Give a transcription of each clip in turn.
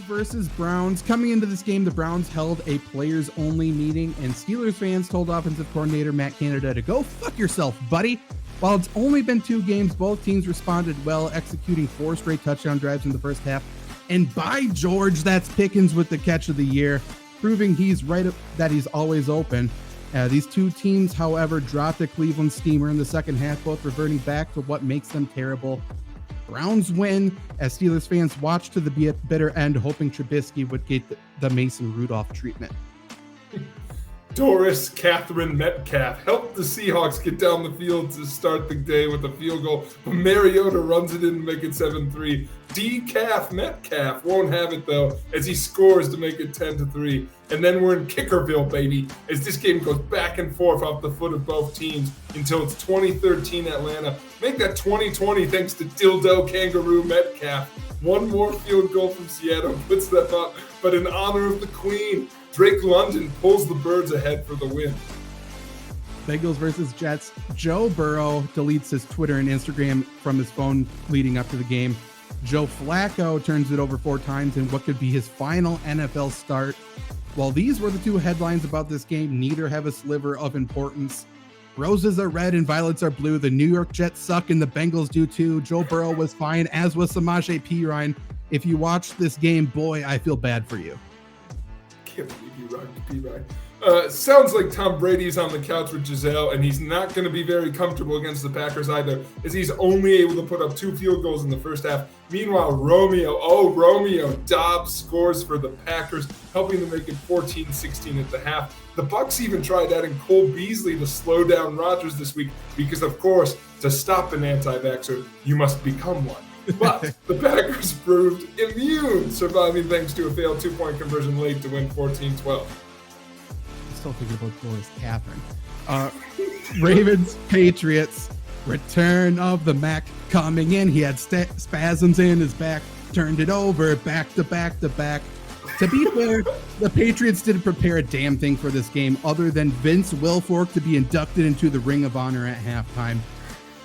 versus Browns. Coming into this game, the Browns held a players-only meeting, and Steelers fans told offensive coordinator Matt Canada to go fuck yourself, buddy. While it's only been 2 games, both teams responded well, executing 4 straight touchdown drives in the first half. And by George, that's Pickens with the catch of the year, proving he's right that he's always open. These 2 teams, however, dropped a Cleveland steamer in the second half, both reverting back to what makes them terrible. Browns win as Steelers fans watch to the bitter end, hoping Trubisky would get the Mason Rudolph treatment. Doris Catherine Metcalf helped the Seahawks get down the field to start the day with a field goal, but Mariota runs it in to make it 7-3. Decaf Metcalf won't have it, though, as he scores to make it 10-3. And then we're in Kickerville, baby, as this game goes back and forth off the foot of both teams until it's 2013 Atlanta. Make that 2020 thanks to Dildo Kangaroo Metcalf. One more field goal from Seattle puts them up, but in honor of the Queen, Drake London pulls the Birds ahead for the win. Bengals versus Jets. Joe Burrow deletes his Twitter and Instagram from his phone leading up to the game. Joe Flacco turns it over 4 times in what could be his final NFL start. While these were the 2 headlines about this game, neither have a sliver of importance. Roses are red and violets are blue. The New York Jets suck and the Bengals do too. Joe Burrow was fine, as was Samaje Perine. If you watched this game, boy, I feel bad for you. Can't believe you rocked the P-Ride. Sounds like Tom Brady's on the couch with Giselle, and he's not going to be very comfortable against the Packers either, as he's only able to put up 2 field goals in the first half. Meanwhile, Romeo Doubs scores for the Packers, helping to make it 14-16 at the half. The Bucs even tried adding Cole Beasley to slow down Rodgers this week because, of course, to stop an anti-vaxxer, you must become one. But the Packers proved immune, surviving thanks to a failed 2-point conversion late to win 14-12. Still thinking about Doris Catherine. Ravens, Patriots, return of the Mac coming in. He had spasms in his back, turned it over, back to back to back. To be fair, the Patriots didn't prepare a damn thing for this game other than Vince Wilfork to be inducted into the Ring of Honor at halftime.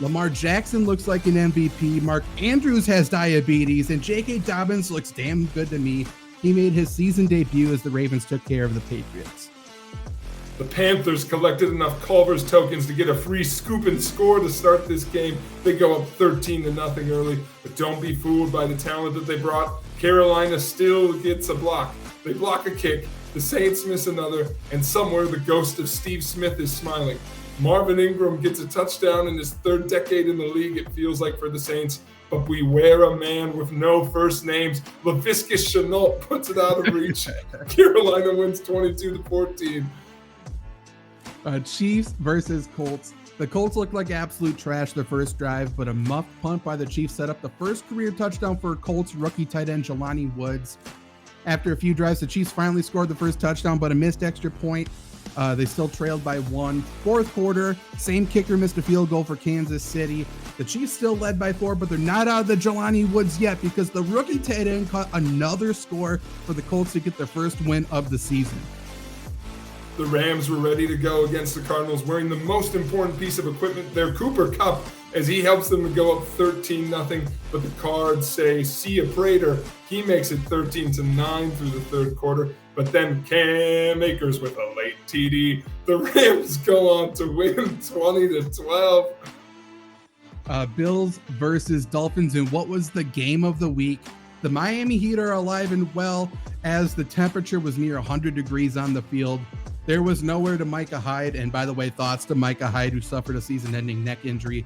Lamar Jackson looks like an MVP. Mark Andrews has diabetes, and J.K. Dobbins looks damn good to me. He made his season debut as the Ravens took care of the Patriots. The Panthers collected enough Culver's tokens to get a free scoop and score to start this game. They go up 13-0 early, but don't be fooled by the talent that they brought. Carolina still gets a block. They block a kick, the Saints miss another, and somewhere the ghost of Steve Smith is smiling. Marvin Ingram gets a touchdown in his 3rd decade in the league, it feels like, for the Saints. But beware a man with no first names. Laviska Shenault puts it out of reach. Carolina wins 22-14. Chiefs versus Colts. The Colts looked like absolute trash their first drive, but a muffed punt by the Chiefs set up the first career touchdown for Colts rookie tight end Jelani Woods. After a few drives, the Chiefs finally scored the first touchdown, but a missed extra point. They still trailed by 1. Fourth quarter, same kicker missed a field goal for Kansas City. The Chiefs still led by 4, but they're not out of the Jelani Woods yet because the rookie tight end caught another score for the Colts to get their first win of the season. The Rams were ready to go against the Cardinals, wearing the most important piece of equipment, their Cooper Kupp, as he helps them to go up 13-0. But the Cards say, see a Prater. He makes it 13-9 through the 3rd quarter. But then Cam Akers with a late TD. The Rams go on to win 20-12. Bills versus Dolphins in what was the game of the week. The Miami Heat are alive and well as the temperature was near 100 degrees on the field. There was nowhere to Micah Hyde, and by the way, thoughts to Micah Hyde, who suffered a season-ending neck injury.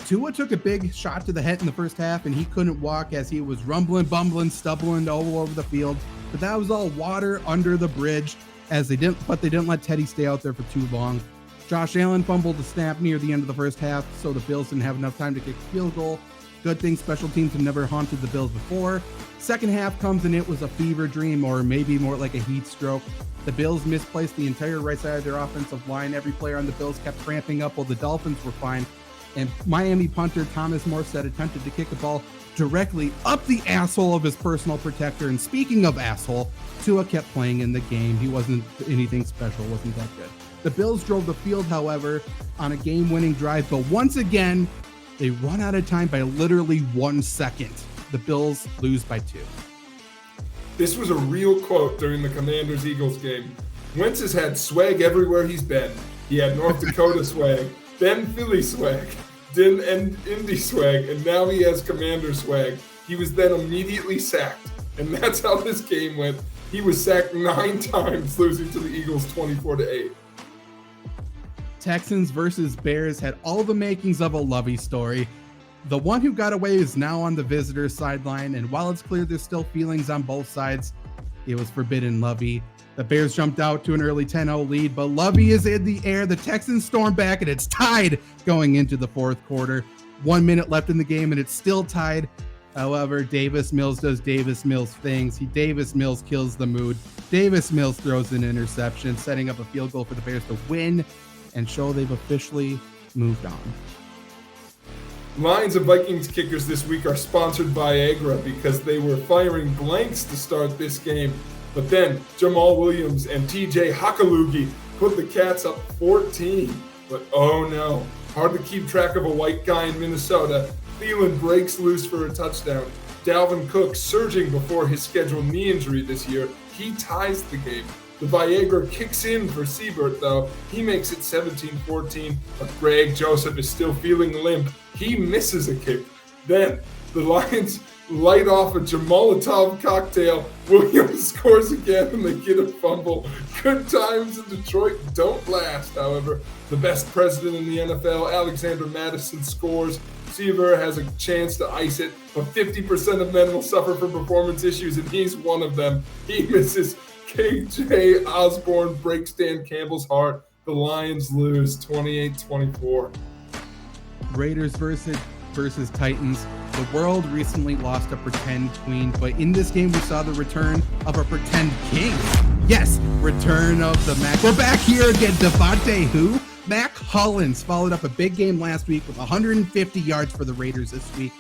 Tua took a big shot to the head in the first half, and he couldn't walk as he was rumbling, bumbling, stumbling all over the field. But that was all water under the bridge, they didn't let Teddy stay out there for too long. Josh Allen fumbled the snap near the end of the first half, so the Bills didn't have enough time to kick a field goal. Good thing special teams have never haunted the Bills before. Second half comes and it was a fever dream, or maybe more like a heat stroke. The Bills misplaced the entire right side of their offensive line. Every player on the Bills kept cramping up while the Dolphins were fine. And Miami punter Thomas Morstead attempted to kick the ball directly up the asshole of his personal protector. And speaking of asshole, Tua kept playing in the game. He wasn't anything special, wasn't that good. The Bills drove the field, however, on a game-winning drive, but once again, they run out of time by literally 1 second. The Bills lose by 2. This was a real quote during the Commanders-Eagles game. Wentz has had swag everywhere he's been. He had North Dakota swag, then Philly swag, then Indy swag, and now he has Commander swag. He was then immediately sacked, and that's how this game went. He was sacked 9 times, losing to the Eagles 24-8. Texans versus Bears had all the makings of a Lovey story. The one who got away is now on the visitor's sideline, and while it's clear there's still feelings on both sides, it was forbidden Lovey. The Bears jumped out to an early 10-0 lead, but Lovey is in the air. The Texans storm back, and it's tied going into the fourth quarter. 1 minute left in the game, and it's still tied. However, Davis Mills does Davis Mills things. Davis Mills kills the mood. Davis Mills throws an interception, setting up a field goal for the Bears to win and show they've officially moved on. Lions and Vikings kickers this week are sponsored by Viagra because they were firing blanks to start this game. But then Jamal Williams and TJ Hakalugi put the Cats up 14. But oh no, hard to keep track of a white guy in Minnesota. Thielen breaks loose for a touchdown. Dalvin Cook surging before his scheduled knee injury this year. He ties the game. The Viagra kicks in for Siebert, though. He makes it 17-14, but Greg Joseph is still feeling limp. He misses a kick. Then the Lions light off a Jamolotov cocktail. Williams scores again, and they get a fumble. Good times in Detroit don't last, however. The best president in the NFL, Alexander Madison, scores. Seaver has a chance to ice it, but 50% of men will suffer from performance issues, and he's one of them. He misses. KJ Osborne breaks Dan Campbell's heart. The Lions lose 28-24. Raiders versus Titans. The world recently lost a pretend queen, but in this game we saw the return of a pretend king. Yes, return of the Mac. We're back here again. Devontae who? Mac Hollins followed up a big game last week with 150 yards for the Raiders this week.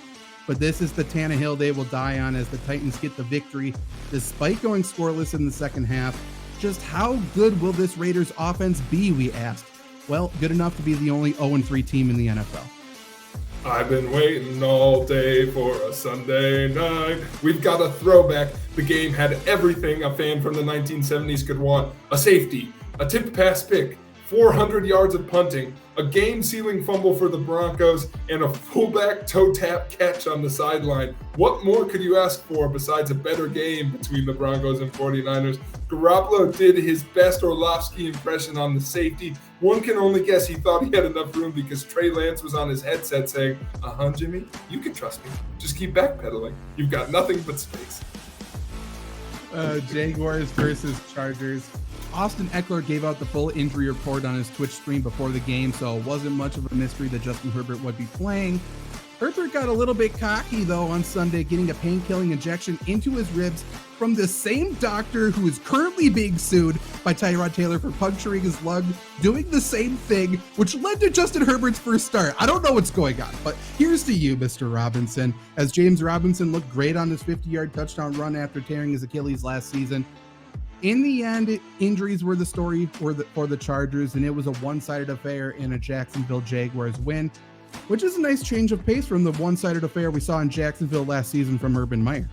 But this is the Tannehill they will die on as the Titans get the victory despite going scoreless in the second half. Just how good will this Raiders offense be, we asked. Well, good enough to be the only 0-3 team in the NFL. I've been waiting all day for a Sunday night. We've got a throwback. The game had everything a fan from the 1970s could want. A safety, a tipped pass pick, 400 yards of punting, a game-sealing fumble for the Broncos, and a fullback toe-tap catch on the sideline. What more could you ask for besides a better game between the Broncos and 49ers? Garoppolo did his best Orlovsky impression on the safety. One can only guess he thought he had enough room because Trey Lance was on his headset saying, Jimmy, you can trust me. Just keep backpedaling. You've got nothing but space. Jaguars versus Chargers. Austin Eckler gave out the full injury report on his Twitch stream before the game, so it wasn't much of a mystery that Justin Herbert would be playing. Herbert got a little bit cocky, though, on Sunday, getting a pain-killing injection into his ribs from the same doctor who is currently being sued by Tyrod Taylor for puncturing his lung, doing the same thing, which led to Justin Herbert's first start. I don't know what's going on, but here's to you, Mr. Robinson, as James Robinson looked great on his 50-yard touchdown run after tearing his Achilles last season. In the end, injuries were the story for the Chargers, and it was a one-sided affair in a Jacksonville Jaguars win, which is a nice change of pace from the one-sided affair we saw in Jacksonville last season from Urban Meyer.